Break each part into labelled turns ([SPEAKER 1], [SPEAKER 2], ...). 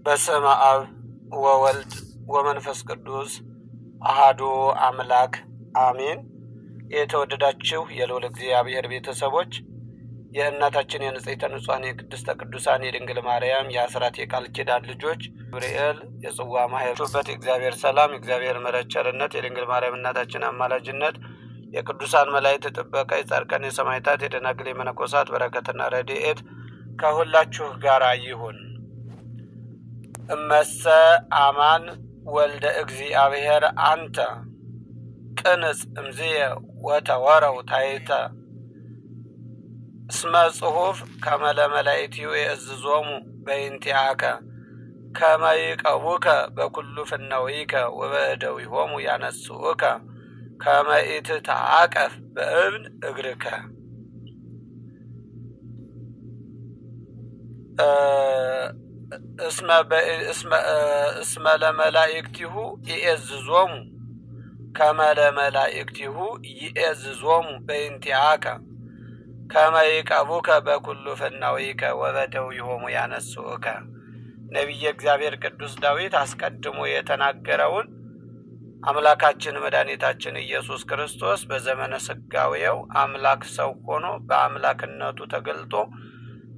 [SPEAKER 1] በስመ አብ ወወልድ ወመንፈስ ቅዱስ አሐዱ አምላክ አሜን። የተወደዳችሁ የልዑል እግዚአብሔር ቤተሰቦች የእናታችን የንጽሕተ ንጹሐን የቅድስተ ቅዱሳን የድንግል ማርያም የአስራት የቃል ኪዳን ልጆች ገብርኤል የጽዋ ማህበሩበት የእግዚአብሔር ሰላም የእግዚአብሔር ምሕረት ቸርነት የድንግል ማርያም እናታችን አማላጅነት የቅዱሳን መላእክት ጥበቃ የጻድቃን የሰማዕታት የደናግል የመነኮሳት በረከትና ረድኤት ከሁላችሁ ጋር ይሁን። እመሰ አማን ወልደ እግዚአብሔር አንተ ቅንጽ እምዝየ ወተወረው ታይተ እስመ ጽሑፍ ከመ ለመላእክቲሁ የእዝዞሙ በእንቲአከ ከመ ይቀቡከ በኩሉ ፍነዊከ ወበእደዊሆሙ ያነስኡከ ከመ ኢትተዓቀፍ በእብን እግርከ። እስመ ለመላእክቲሁ ይእዝዞሙ ከመ ለመላእክቲሁ ይእዝዞሙ በእንቲአከ ከመ ይቀቡከ በኩሉ ፍናዊከ ወበእደዊሆሙ ያነስኡከ። ነቢየ እግዚአብሔር ቅዱስ ዳዊት አስቀድሞ የተናገረውን አምላካችን መድኃኒታችን ኢየሱስ ክርስቶስ በዘመነ ሥጋዌው አምላክ ሰው ሆኖ በአምላክነቱ ተገልጦ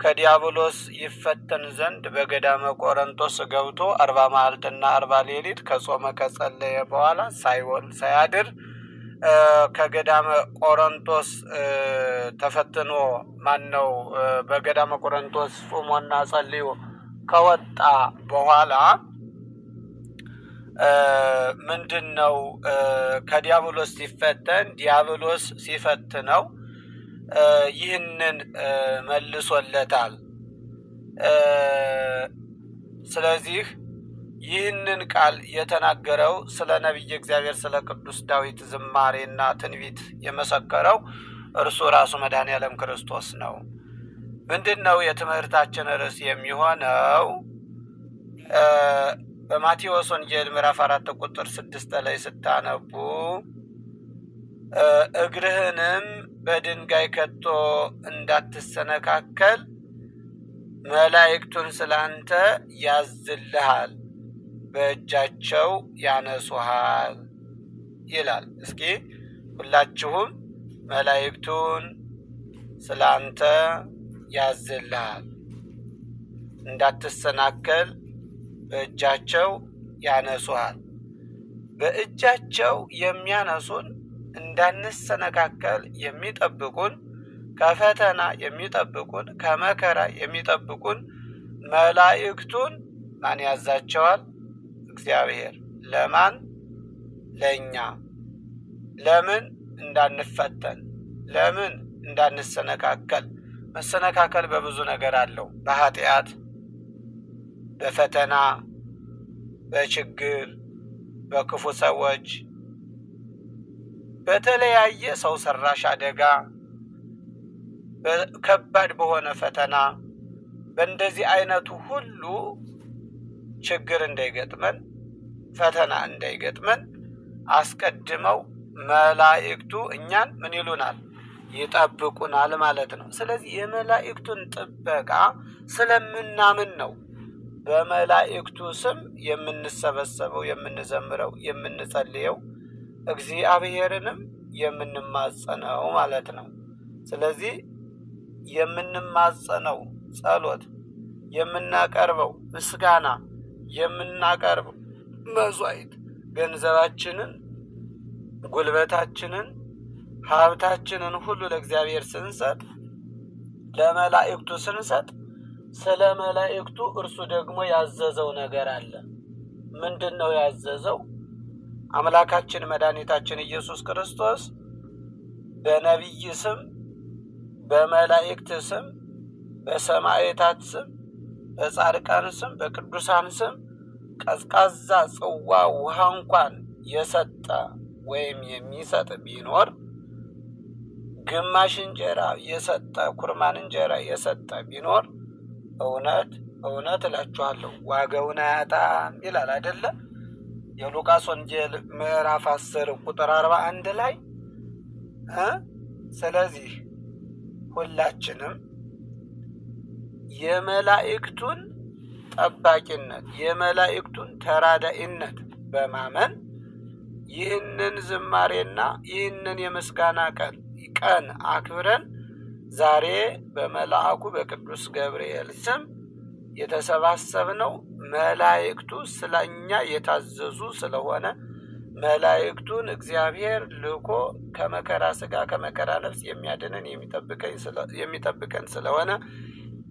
[SPEAKER 1] ከዲያብሎስ ይፈተን ዘንድ በገዳመ ቆሮንቶስ ገብቶ 40 መዓልትና 40 ሌሊት ከጾመ ከጸለየ በኋላ ሳይውል ሳያድር ከገዳመ ቆሮንቶስ ተፈትኖ በገዳመ ቆሮንቶስ ጾሞና ጸልዮ ከወጣ በኋላ ምንድነው ከዲያብሎስ ሲፈተን ዲያብሎስ ሲፈትነው ይህንን መልሶለታል። ስለዚህ ይህንን ቃል የተናገረው ስለ ነቢየ እግዚአብሔር ስለ ቅዱስ ዳዊት ዝማሬና ትንቢት የመሰከረው እርሱ ራሱ መድኃኔዓለም ክርስቶስ ነው። ምንድነው የትምህርታችን ርዕስ የሚሆነው? በማቴዎስ ወንጌል ምዕራፍ 4 ቁጥር 6 ላይ ስታነቡ እግርህንም በድንጋይ ከቶ እንዳትሰነካከል መላእክቱን ስላንተ ያዝልሃል፣ በእጃቸው ያነሱሃል ይላል። እስኪ ሁላችሁም መላእክቱን ስላንተ ያዝልሃል፣ እንዳትሰናከል በእጃቸው ያነሱሃል። በእጃቸው የሚያነሱን እንዳንሰነካከል የሚጠብቁን፣ ከፈተና የሚጠብቁን፣ ከመከራ የሚጠብቁን መላእክቱን ማን ያዛቸዋል? እግዚአብሔር። ለማን? ለእኛ። ለምን? እንዳንፈተን። ለምን? እንዳንሰነካከል። መሰነካከል በብዙ ነገር አለው። በኃጢአት፣ በፈተና፣ በችግር፣ በክፉ ሰዎች፣ በተለያየ ሰው ሰራሽ አደጋ፣ ከባድ በሆነ ፈተና፣ በእንደዚህ አይነቱ ሁሉ ችግር እንዳይገጥመን፣ ፈተና እንዳይገጥመን አስቀድመው መላእክቱ እኛን ምን ይሉናል? ይጠብቁናል ማለት ነው። ስለዚህ የመላእክቱን ጥበቃ ስለምናምን ነው በመላእክቱ ስም የምንሰበሰበው፣ የምንዘምረው፣ የምንጸልየው፣ እግዚአብሔርንም የምንማጸነው ማለት ነው። ስለዚህ የምንማጸነው ጸሎት፣ የምናቀርበው ምስጋና፣ የምናቀርበው መስዋዕት ገንዘባችንን፣ ጉልበታችንን፣ ሀብታችንን ሁሉ ለእግዚአብሔር ስንሰጥ፣ ለመላእክቱ ስንሰጥ ስለ መላእክቱ እርሱ ደግሞ ያዘዘው ነገር አለ። ምንድነው ያዘዘው? አምላካችን መድኃኒታችን ኢየሱስ ክርስቶስ በነቢይ ስም፣ በመላእክት ስም፣ በሰማዕታት ስም፣ በጻድቃን ስም፣ በቅዱሳን ስም ቀዝቃዛ ጽዋ ውሃ እንኳን የሰጠ ወይም የሚሰጥ ቢኖር፣ ግማሽ እንጀራ የሰጠ ኩርማን እንጀራ የሰጠ ቢኖር እውነት እውነት እላችኋለሁ ዋጋውን አያጣም ይላል አይደለ? የሉቃስ ወንጌል ምዕራፍ 10 ቁጥር 41 ላይ ስለዚህ ሁላችንም የመላእክቱን ጠባቂነት የመላእክቱን ተራዳኢነት በማመን ይህንን ዝማሬና ይህንን የምስጋና ቀን አክብረን ዛሬ በመልአኩ በቅዱስ ገብርኤል ስም የተሰባሰብነው መላእክቱ ስለኛ የታዘዙ ስለሆነ መላእክቱን እግዚአብሔር ልኮ ከመከራ ሥጋ ከመከራ ነፍስ የሚጠብቀን ስለሆነ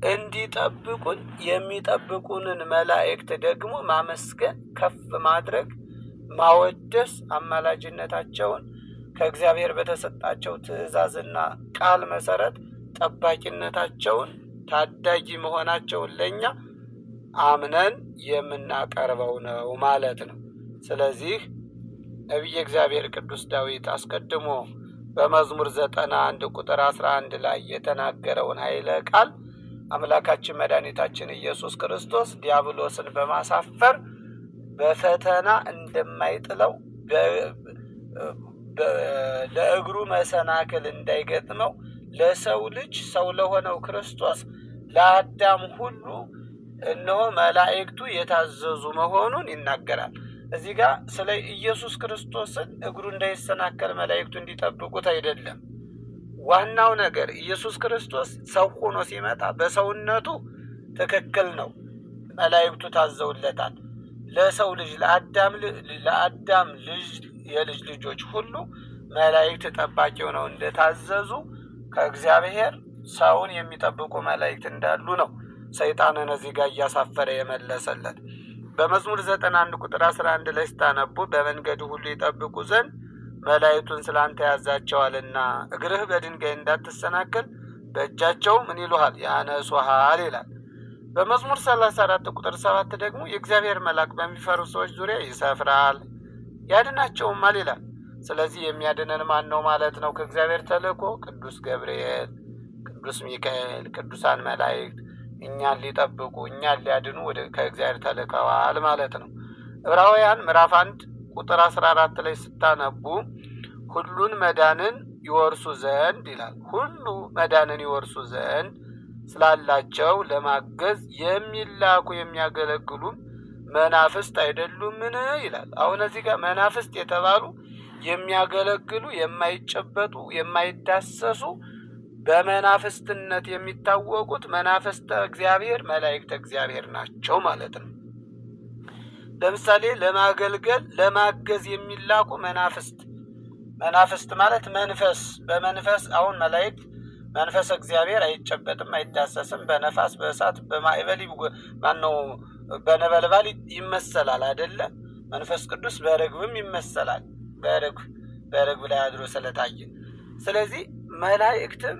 [SPEAKER 1] እንዲጠብቁን የሚጠብቁንን መላእክት ደግሞ ማመስገን ከፍ ማድረግ ማወደስ አማላጅነታቸውን ከእግዚአብሔር በተሰጣቸው ትእዛዝና ቃል መሰረት ጠባቂነታቸውን ታዳጊ መሆናቸውን ለኛ አምነን የምናቀርበው ነው ማለት ነው። ስለዚህ ነቢየ እግዚአብሔር ቅዱስ ዳዊት አስቀድሞ በመዝሙር 91 ቁጥር 11 ላይ የተናገረውን ኃይለ ቃል አምላካችን መድኃኒታችን ኢየሱስ ክርስቶስ ዲያብሎስን በማሳፈር በፈተና እንደማይጥለው ለእግሩ መሰናክል እንዳይገጥመው ለሰው ልጅ ሰው ለሆነው ክርስቶስ ለአዳም ሁሉ እነሆ መላእክቱ የታዘዙ መሆኑን ይናገራል። እዚህ ጋር ስለ ኢየሱስ ክርስቶስን እግሩ እንዳይሰናከል መላእክቱ እንዲጠብቁት አይደለም። ዋናው ነገር ኢየሱስ ክርስቶስ ሰው ሆኖ ሲመጣ በሰውነቱ ትክክል ነው፣ መላእክቱ ታዘውለታል። ለሰው ልጅ ለአዳም ልጅ የልጅ ልጆች ሁሉ መላእክት ጠባቂው ነው እንደታዘዙ ከእግዚአብሔር ሰውን የሚጠብቁ መላእክት እንዳሉ ነው ሰይጣንን እዚህ ጋር እያሳፈረ የመለሰለት። በመዝሙር 91 ቁጥር 11 ላይ ስታነቡ በመንገዱ ሁሉ ይጠብቁ ዘንድ መላእክቱን ስላንተ ያዛቸዋልና እግርህ በድንጋይ እንዳትሰናከል በእጃቸው ምን ይሉሃል ያነሱሃል ይላል። በመዝሙር 34 ቁጥር 7 ደግሞ የእግዚአብሔር መልአክ በሚፈሩ ሰዎች ዙሪያ ይሰፍራል ያድናቸውማል ይላል። ስለዚህ የሚያድነን ማን ነው ማለት ነው? ከእግዚአብሔር ተልእኮ ቅዱስ ገብርኤል፣ ቅዱስ ሚካኤል፣ ቅዱሳን መላእክት እኛን ሊጠብቁ እኛን ሊያድኑ ከእግዚአብሔር ተልከዋል ማለት ነው። ዕብራውያን ምዕራፍ 1 ቁጥር 14 ላይ ስታነቡ ሁሉን መዳንን ይወርሱ ዘንድ ይላል። ሁሉ መዳንን ይወርሱ ዘንድ ስላላቸው ለማገዝ የሚላኩ የሚያገለግሉ መናፍስት አይደሉምን ይላል። አሁን እዚህ ጋር መናፍስት የተባሉ የሚያገለግሉ የማይጨበጡ የማይዳሰሱ በመናፍስትነት የሚታወቁት መናፍስተ እግዚአብሔር መላእክተ እግዚአብሔር ናቸው ማለት ነው። ለምሳሌ ለማገልገል ለማገዝ የሚላኩ መናፍስት ማለት መንፈስ በመንፈስ አሁን መላእክት መንፈስ እግዚአብሔር አይጨበጥም አይዳሰስም። በነፋስ በእሳት በማዕበል በነበልባል ይመሰላል አይደለ? መንፈስ ቅዱስ በርግብም ይመሰላል በርግብ ላይ አድሮ ስለታየ። ስለዚህ መላእክትም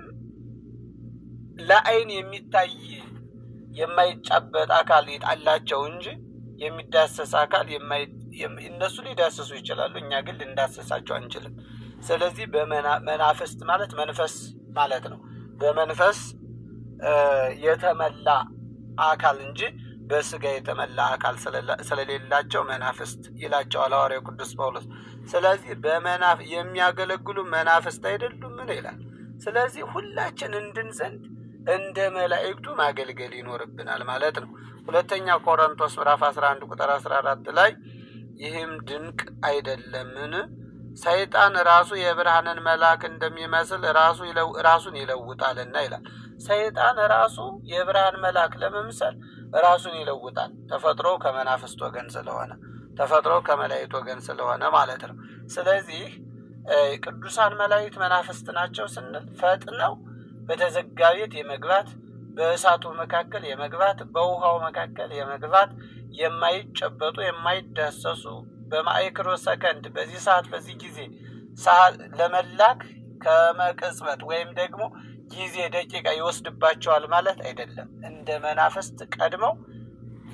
[SPEAKER 1] ለዓይን የሚታይ የማይጨበጥ አካል አላቸው እንጂ የሚዳሰስ አካል እነሱ ሊዳሰሱ ይችላሉ፣ እኛ ግን ልንዳሰሳቸው አንችልም። ስለዚህ በመናፍስት ማለት መንፈስ ማለት ነው። በመንፈስ የተመላ አካል እንጂ በስጋ የተመላ አካል ስለሌላቸው መናፍስት ይላቸዋል ሐዋርያው ቅዱስ ጳውሎስ። ስለዚህ የሚያገለግሉ መናፍስት አይደሉም ምን ይላል። ስለዚህ ሁላችን እንድን ዘንድ እንደ መላእክቱ ማገልገል ይኖርብናል ማለት ነው። ሁለተኛ ቆሮንቶስ ምዕራፍ 11 ቁጥር 14 ላይ ይህም ድንቅ አይደለምን? ሰይጣን ራሱ የብርሃንን መልአክ እንደሚመስል ራሱን ይለውጣልና ይላል። ሰይጣን ራሱ የብርሃን መልአክ ለመምሰል ራሱን ይለውጣል። ተፈጥሮ ከመናፍስት ወገን ስለሆነ ተፈጥሮ ከመላእክት ወገን ስለሆነ ማለት ነው። ስለዚህ ቅዱሳን መላእክት መናፍስት ናቸው ስንል ፈጥነው በተዘጋ ቤት የመግባት በእሳቱ መካከል የመግባት በውሃው መካከል የመግባት የማይጨበጡ የማይዳሰሱ በማይክሮ ሰከንድ በዚህ ሰዓት በዚህ ጊዜ ለመላክ ከመቅጽበት ወይም ደግሞ ጊዜ ደቂቃ ይወስድባቸዋል ማለት አይደለም። እንደ መናፍስት ቀድመው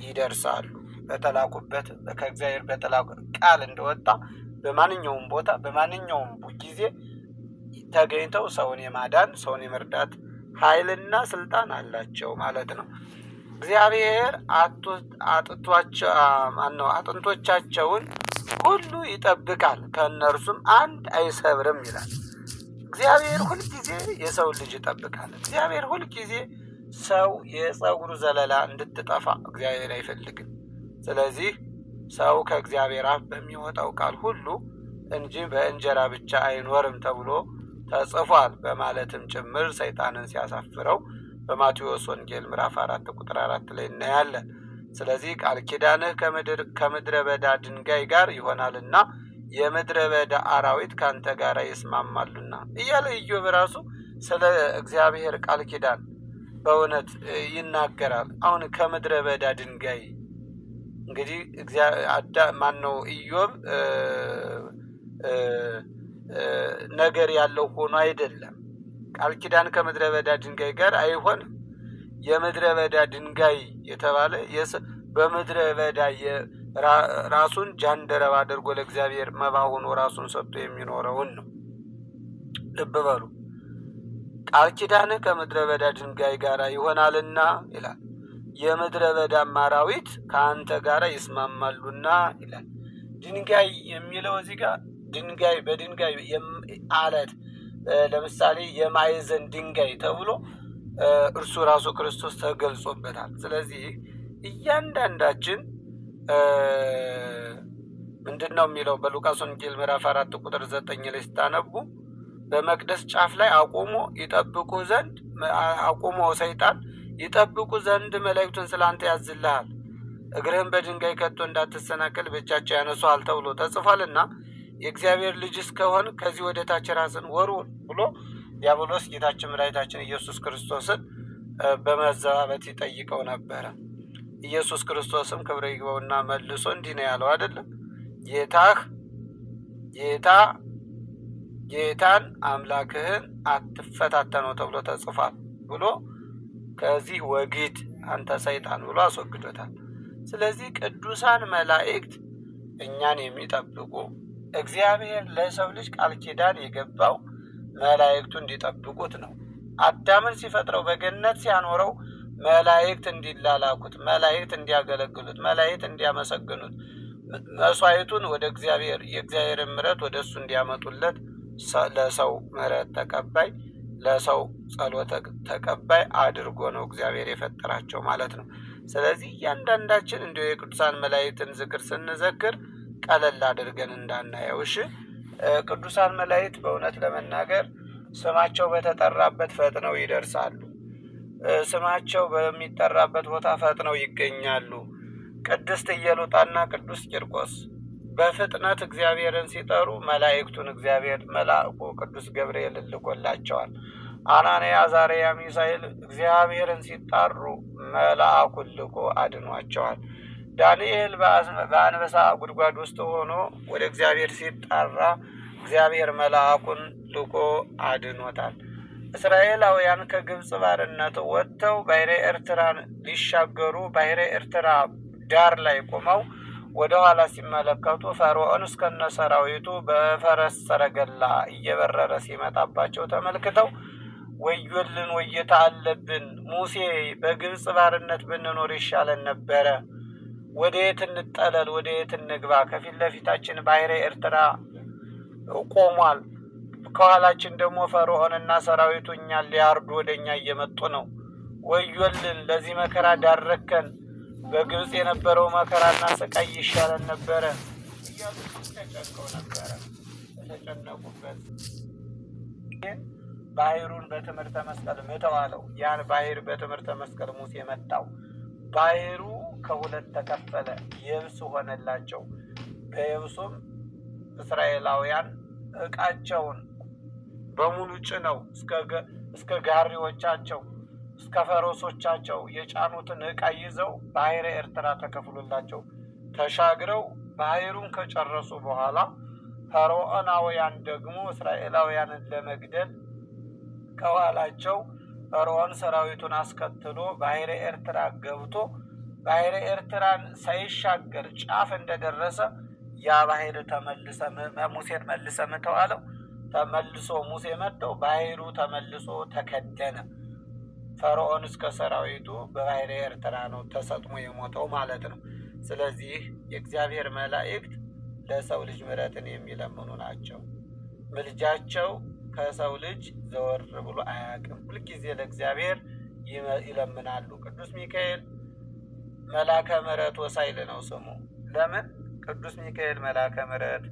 [SPEAKER 1] ይደርሳሉ። በተላኩበት ከእግዚአብሔር በተላኩ ቃል እንደወጣ በማንኛውም ቦታ በማንኛውም ጊዜ ተገኝተው ሰውን የማዳን ሰውን የመርዳት ኃይልና ስልጣን አላቸው ማለት ነው። እግዚአብሔር አጥንቶቻቸውን ሁሉ ይጠብቃል ከእነርሱም አንድ አይሰብርም ይላል። እግዚአብሔር ሁልጊዜ የሰው ልጅ ይጠብቃል። እግዚአብሔር ሁልጊዜ ሰው የፀጉሩ ዘለላ እንድትጠፋ እግዚአብሔር አይፈልግም። ስለዚህ ሰው ከእግዚአብሔር አፍ በሚወጣው ቃል ሁሉ እንጂ በእንጀራ ብቻ አይኖርም ተብሎ ተጽፏል በማለትም ጭምር ሰይጣንን ሲያሳፍረው በማቴዎስ ወንጌል ምዕራፍ 4 ቁጥር 4 ላይ እናያለን። ስለዚህ ቃል ኪዳንህ ከምድረ በዳ ድንጋይ ጋር ይሆናልና የምድረ በዳ አራዊት ካንተ ጋር ይስማማሉና እያለ ኢዮብ ራሱ ስለ እግዚአብሔር ቃል ኪዳን በእውነት ይናገራል። አሁን ከምድረ በዳ ድንጋይ እንግዲህ ኢዮብ ነገር ያለው ሆኖ አይደለም። ቃል ኪዳን ከምድረ በዳ ድንጋይ ጋር አይሆንም። የምድረ በዳ ድንጋይ የተባለ በምድረ በዳ ራሱን ጃንደረባ አድርጎ ለእግዚአብሔር መባ ሆኖ ራሱን ሰጥቶ የሚኖረውን ነው። ልብ በሉ። ቃል ኪዳንህ ከምድረ በዳ ድንጋይ ጋር ይሆናልና ይላል። የምድረ በዳ አራዊት ከአንተ ጋር ይስማማሉና ይላል። ድንጋይ የሚለው እዚህ ጋር ድንጋይ በድንጋይ አለት ለምሳሌ የማዕዘን ድንጋይ ተብሎ እርሱ ራሱ ክርስቶስ ተገልጾበታል። ስለዚህ እያንዳንዳችን ምንድነው የሚለው በሉቃስ ወንጌል ምዕራፍ 4 ቁጥር 9 ላይ ስታነቡ በመቅደስ ጫፍ ላይ አቁሞ ሰይጣን ይጠብቁ ዘንድ መላእክቱን ስላንተ ያዝልሃል፣ እግርህን በድንጋይ ከቶ እንዳትሰናከል በእጃቸው ያነሱሃል ተብሎ ተጽፏልና የእግዚአብሔር ልጅ እስከሆን ከዚህ ወደ ታች ራስን ወርውር ብሎ ዲያብሎስ ጌታችን መድኃኒታችን ኢየሱስ ክርስቶስን በመዘባበት ይጠይቀው ነበረ። ኢየሱስ ክርስቶስም ክብር ይግባውና መልሶ እንዲህ ነው ያለው አይደለም? ጌታን አምላክህን አትፈታተነው ተብሎ ተጽፏል ብሎ ከዚህ ወግድ አንተ ሰይጣን ብሎ አስወግዶታል። ስለዚህ ቅዱሳን መላእክት እኛን የሚጠብቁ እግዚአብሔር ለሰው ልጅ ቃል ኪዳን የገባው መላእክቱ እንዲጠብቁት ነው። አዳምን ሲፈጥረው በገነት ሲያኖረው መላእክት እንዲላላኩት፣ መላእክት እንዲያገለግሉት፣ መላእክት እንዲያመሰግኑት፣ መስዋዕቱን ወደ እግዚአብሔር የእግዚአብሔርን ምሕረት ወደ እሱ እንዲያመጡለት ለሰው ምሕረት ተቀባይ ለሰው ጸሎት ተቀባይ አድርጎ ነው እግዚአብሔር የፈጠራቸው ማለት ነው። ስለዚህ እያንዳንዳችን እንዲሁ የቅዱሳን መላእክትን ዝክር ስንዘክር ቀለል አድርገን እንዳናየው። እሺ፣ ቅዱሳን መላእክት በእውነት ለመናገር ስማቸው በተጠራበት ፈጥነው ይደርሳሉ። ስማቸው በሚጠራበት ቦታ ፈጥነው ይገኛሉ። ቅድስት ኢየሉጣና ቅዱስ ቂርቆስ በፍጥነት እግዚአብሔርን ሲጠሩ መላእክቱን እግዚአብሔር መልአኩ ቅዱስ ገብርኤል ልኮላቸዋል። አናንያ፣ አዛርያ፣ ሚሳኤል እግዚአብሔርን ሲጣሩ መልአኩን ልኮ አድኗቸዋል። ዳንኤል በአንበሳ ጉድጓድ ውስጥ ሆኖ ወደ እግዚአብሔር ሲጣራ እግዚአብሔር መልአኩን ልኮ አድኖታል። እስራኤላውያን ከግብጽ ባርነት ወጥተው ባሕረ ኤርትራን ሊሻገሩ ባሕረ ኤርትራ ዳር ላይ ቆመው ወደ ኋላ ሲመለከቱ ፈርዖን እስከነ ሰራዊቱ በፈረስ ሰረገላ እየበረረ ሲመጣባቸው ተመልክተው ወዮልን፣ ወየታ አለብን፣ ሙሴ በግብጽ ባርነት ብንኖር ይሻለን ነበረ፣ ወዴት እንጠለል፣ ወዴት እንግባ? ከፊት ለፊታችን ባሕረ ኤርትራ ቆሟል፣ ከኋላችን ደግሞ ፈርዖንና ሰራዊቱ እኛን ሊያርዱ ወደኛ እየመጡ ነው። ወዮልን፣ ለዚህ መከራ ዳረከን፣ በግብጽ የነበረው መከራና ስቃይ ይሻለን ነበረ እያሉ ተጨንቀው ነበረ። በተጨነቁበት ባህሩን በትምህርተ መስቀል ምተዋለው። ያን ባህር በትምህርተ መስቀል ሙሴ መታው። ባህሩ ከሁለት ተከፈለ፣ የብስ ሆነላቸው። በየብሱም እስራኤላውያን ዕቃቸውን በሙሉ ጭነው እስከ ጋሪዎቻቸው እስከ ፈረሶቻቸው የጫኑትን ዕቃ ይዘው ባሕረ ኤርትራ ተከፍሎላቸው ተሻግረው ባህሩን ከጨረሱ በኋላ ፈርዖናውያን ደግሞ እስራኤላውያንን ለመግደል ከኋላቸው ፈርዖን ሰራዊቱን አስከትሎ ባሕረ ኤርትራ ገብቶ ባሕረ ኤርትራን ሳይሻገር ጫፍ እንደደረሰ ያ ባህር ሙሴን መልሰ ምተዋለው። ተመልሶ ሙሴ መጥተው ባህሩ ተመልሶ ተከደነ። ፈርዖን እስከ ሰራዊቱ በባሕረ ኤርትራ ነው ተሰጥሞ የሞተው ማለት ነው። ስለዚህ የእግዚአብሔር መላእክት ለሰው ልጅ ምሕረትን የሚለምኑ ናቸው። ምልጃቸው ከሰው ልጅ ዘወር ብሎ አያውቅም። ሁልጊዜ ለእግዚአብሔር ይለምናሉ። ቅዱስ ሚካኤል መልአከ ምሕረት ወሳይል ነው ስሙ። ለምን ቅዱስ ሚካኤል መልአከ ምሕረት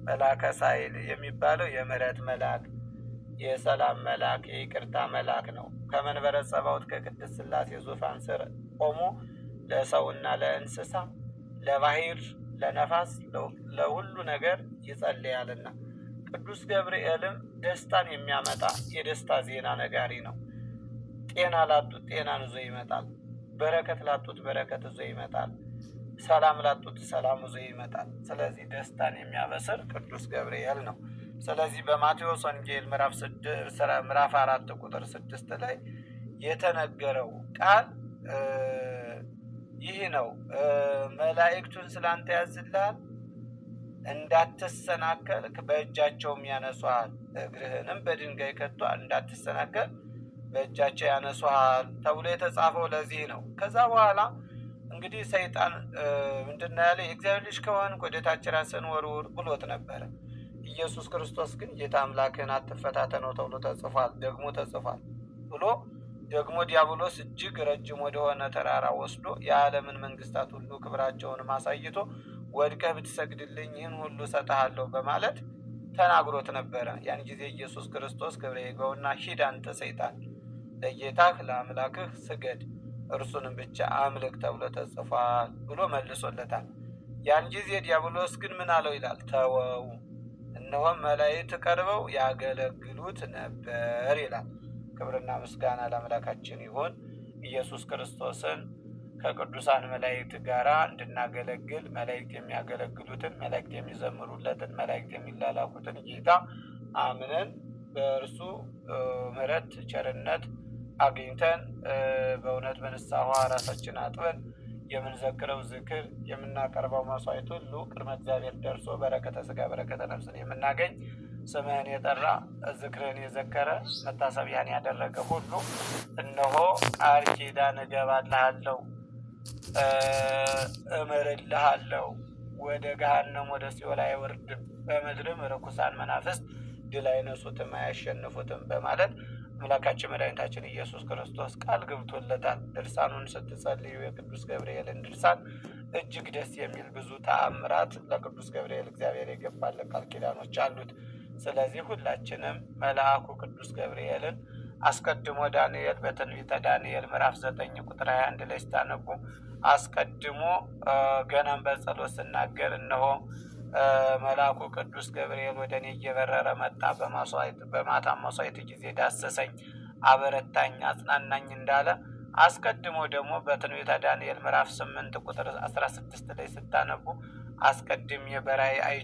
[SPEAKER 1] መልአከ ሳይል የሚባለው የምሕረት መልአክ፣ የሰላም መልአክ፣ የይቅርታ መልአክ ነው። ከመንበረ ጸባዖት ከቅድስት ሥላሴ ዙፋን ስር ቆሞ ለሰውና ለእንስሳ፣ ለባህር፣ ለነፋስ፣ ለሁሉ ነገር ይጸልያልና። ቅዱስ ገብርኤልም ደስታን የሚያመጣ የደስታ ዜና ነጋሪ ነው። ጤና ላጡት ጤናን ይዞ ይመጣል። በረከት ላጡት በረከት ይዞ ይመጣል። ሰላም ላጡት ሰላም ይዞ ይመጣል። ስለዚህ ደስታን የሚያበስር ቅዱስ ገብርኤል ነው። ስለዚህ በማቴዎስ ወንጌል ምዕራፍ 4 ቁጥር 6 ላይ የተነገረው ቃል ይህ ነው። መላእክቱን ስላንተ ያዝልሃል፣ እንዳትሰናከል በእጃቸውም ያነሱሃል፣ እግርህንም በድንጋይ ከቶ እንዳትሰናከል በእጃቸው ያነሱሃል ተብሎ የተጻፈው ለዚህ ነው። ከዛ በኋላ እንግዲህ ሰይጣን ምንድነው ያለ? የእግዚአብሔር ልጅ ከሆንክ ወደ ታች ራስህን ወርውር ብሎት ነበረ። ኢየሱስ ክርስቶስ ግን ጌታ አምላክህን አትፈታተነው ተብሎ ተጽፏል፣ ደግሞ ተጽፏል ብሎ ደግሞ ዲያብሎስ እጅግ ረጅም ወደሆነ ተራራ ወስዶ የዓለምን መንግስታት ሁሉ ክብራቸውን አሳይቶ ወድቀህ ብትሰግድልኝ ይህን ሁሉ እሰጥሃለሁ በማለት ተናግሮት ነበረ። ያን ጊዜ ኢየሱስ ክርስቶስ ክብር ይግባውና ሂድ አንተ ሰይጣን ለጌታህ ለአምላክህ ስገድ እርሱንም ብቻ አምልክ ተብሎ ተጽፏል ብሎ መልሶለታል። ያን ጊዜ ዲያብሎስ ግን ምን አለው ይላል? ተወው፣ እነሆም መላእክት ቀርበው ያገለግሉት ነበር ይላል። ክብርና ምስጋና ለአምላካችን ይሁን። ኢየሱስ ክርስቶስን ከቅዱሳን መላእክት ጋር እንድናገለግል መላእክት የሚያገለግሉትን፣ መላእክት የሚዘምሩለትን፣ መላእክት የሚላላኩትን ጌታ አምነን በእርሱ ምሕረት ቸርነት አግኝተን በእውነት በንስሐ ራሳችን አጥበን የምንዘክረው ዝክር የምናቀርበው መስዋዕት ሁሉ ቅድመ እግዚአብሔር ደርሶ በረከተ ሥጋ በረከተ ነፍስን የምናገኝ ስምህን የጠራ ዝክርህን የዘከረ መታሰቢያን ያደረገ ሁሉ እነሆ ቃል ኪዳን እገባልሃለሁ፣ እምርልሃለሁ፣ ወደ ገሃነም ወደ ሲኦል አይወርድም፣ በምድርም ርኩሳን መናፍስት ድል አይነሱትም አያሸንፉትም በማለት አምላካችን መድኃኒታችን ኢየሱስ ክርስቶስ ቃል ገብቶለታል። ድርሳኑን ስትጸልዩ የቅዱስ ገብርኤልን ድርሳን እጅግ ደስ የሚል ብዙ ተአምራት ለቅዱስ ገብርኤል እግዚአብሔር የገባለ ቃል ኪዳኖች አሉት። ስለዚህ ሁላችንም መልአኩ ቅዱስ ገብርኤልን አስቀድሞ ዳንኤል በትንቢተ ዳንኤል ምዕራፍ 9 ቁጥር 21 ላይ ስታነቡ አስቀድሞ ገናም በጸሎት ስናገር እነሆ መልአኩ ቅዱስ ገብርኤል ወደ እኔ እየበረረ መጣ፣ በማታ መስዋዕት ጊዜ ዳሰሰኝ፣ አበረታኝ፣ አጽናናኝ እንዳለ አስቀድሞ ደግሞ በትንቢተ ዳንኤል ምዕራፍ 8 ቁጥር 16 ላይ ስታነቡ አስቀድሜ በራእይ